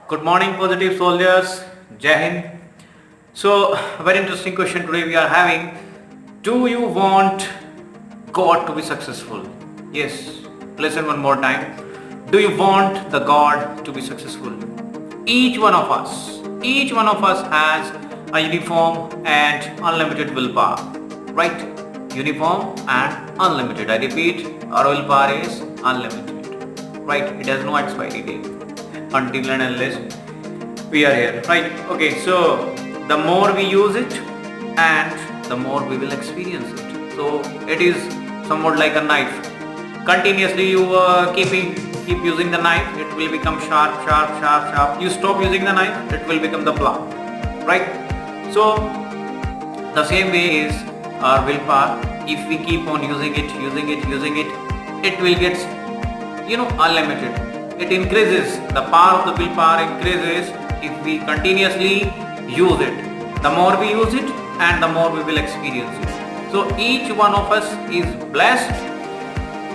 Good morning, positive soldiers. Jai Hind. So, a very interesting question today we are having. Do you want God to be successful? Yes. Listen one more time. Do you want the God to be successful? Each one of us has a uniform and unlimited willpower, right? Uniform and unlimited. I repeat, our willpower is unlimited, right? It has no expiry date until and unless we are here, right? Okay, so the more we use it and the more we will experience it. So it is somewhat like a knife. Continuously you keep using the knife, it will become sharp. You stop using the knife, it will become the plow, right? So the same way is our willpower. If we keep on using it, it will get unlimited. It increases, the power of the willpower increases if we continuously use it. The more we use it and the more we will experience it. So each one of us is blessed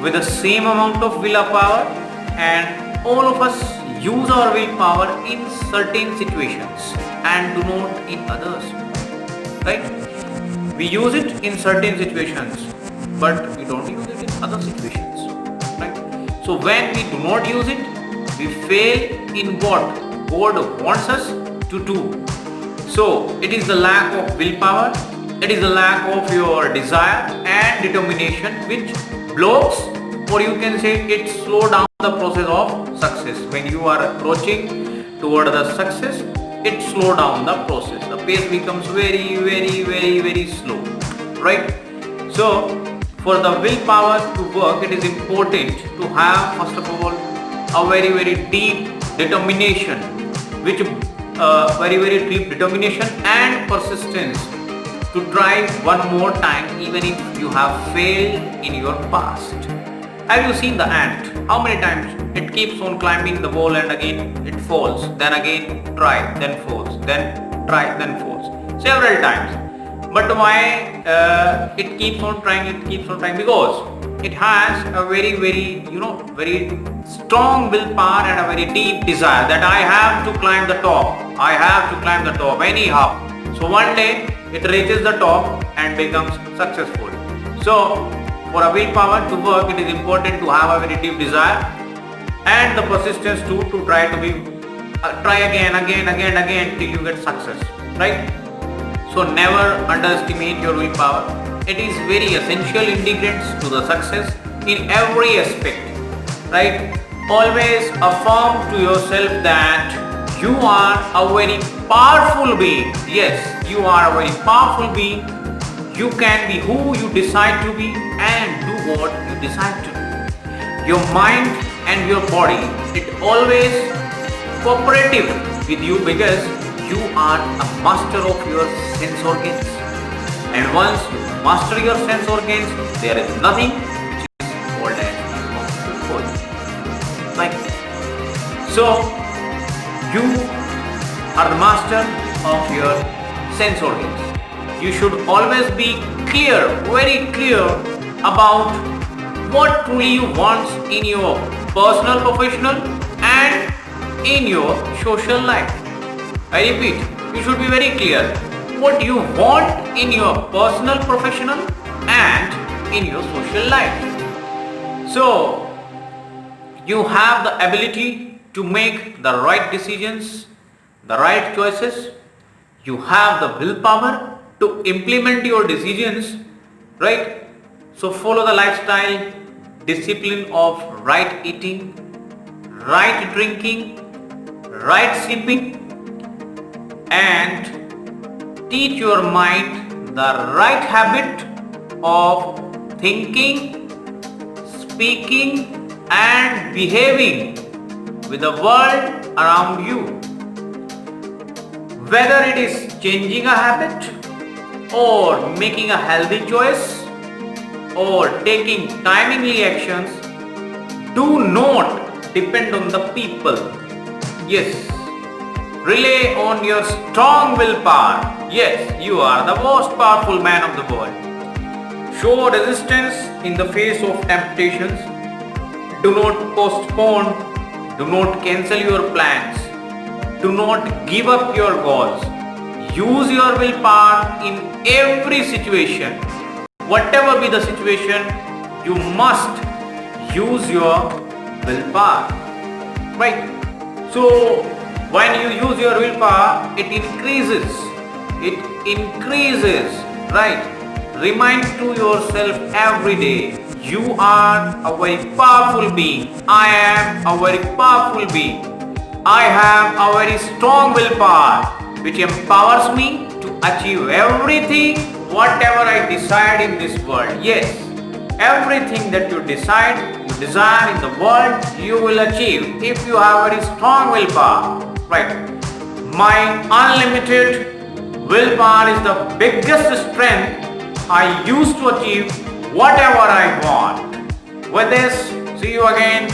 with the same amount of willpower, and all of us use our willpower in certain situations and do not in others, right? We use it in certain situations but we don't use it in other situations, right? So when we do not use it, we fail in what God wants us to do. So it is the lack of willpower, it is the lack of your desire and determination which blocks, or you can say it slow down the process of success. When you are approaching toward the success, it slow down the process. The pace becomes very slow, right? So for the willpower to work, it is important to have first of all a very deep determination, which very deep determination and persistence to try one more time even if you have failed in your past. Have you seen the ant? How many times it keeps on climbing the wall and again it falls, then again try, then falls, then try, then falls, several times. But why it keeps on trying? Because it has a very strong willpower and a very deep desire that I have to climb the top anyhow. So one day it reaches the top and becomes successful. So for a willpower to work, it is important to have a very deep desire and the persistence to try again till you get success, right? So never underestimate your willpower. It is very essential ingredients to the success in every aspect, right? Always affirm to yourself that you are a very powerful being. Yes, you are a very powerful being. You can be who you decide to be and do what you decide to do. Your mind and your body, it always cooperative with you because you are a master of your sense organs. And once you master your sense organs, there is nothing which is called as impossible for you. Like so, you are the master of your sense organs. You should always be clear, very clear about what truly you want in your personal, professional and in your social life. I repeat, you should be very clear what you want in your personal, professional and in your social life. So, you have the ability to make the right decisions, the right choices. You have the willpower to implement your decisions, right? So follow the lifestyle discipline of right eating, right drinking, right sleeping, and teach your mind the right habit of thinking, speaking and behaving with the world around you. Whether it is changing a habit or making a healthy choice or taking timely actions, do not depend on the people. Yes, rely on your strong willpower. Yes, you are the most powerful man of the world. Show resistance in the face of temptations. Do not postpone, do not cancel your plans. Do not give up your goals. Use your willpower in every situation. Whatever be the situation, you must use your willpower. Right? So when you use your willpower, it increases. It increases. Right? Remind to yourself every day, you are a very powerful being. I am a very powerful being. I have a very strong willpower which empowers me to achieve everything whatever I decide in this world. Yes, everything that you decide, you desire in the world, you will achieve if you have very strong willpower. Right. My unlimited willpower is the biggest strength I use to achieve whatever I want. With this, see you again.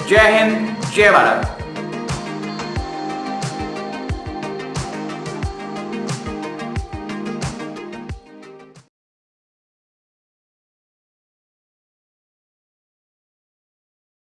Jai Hind, Jai Bharat.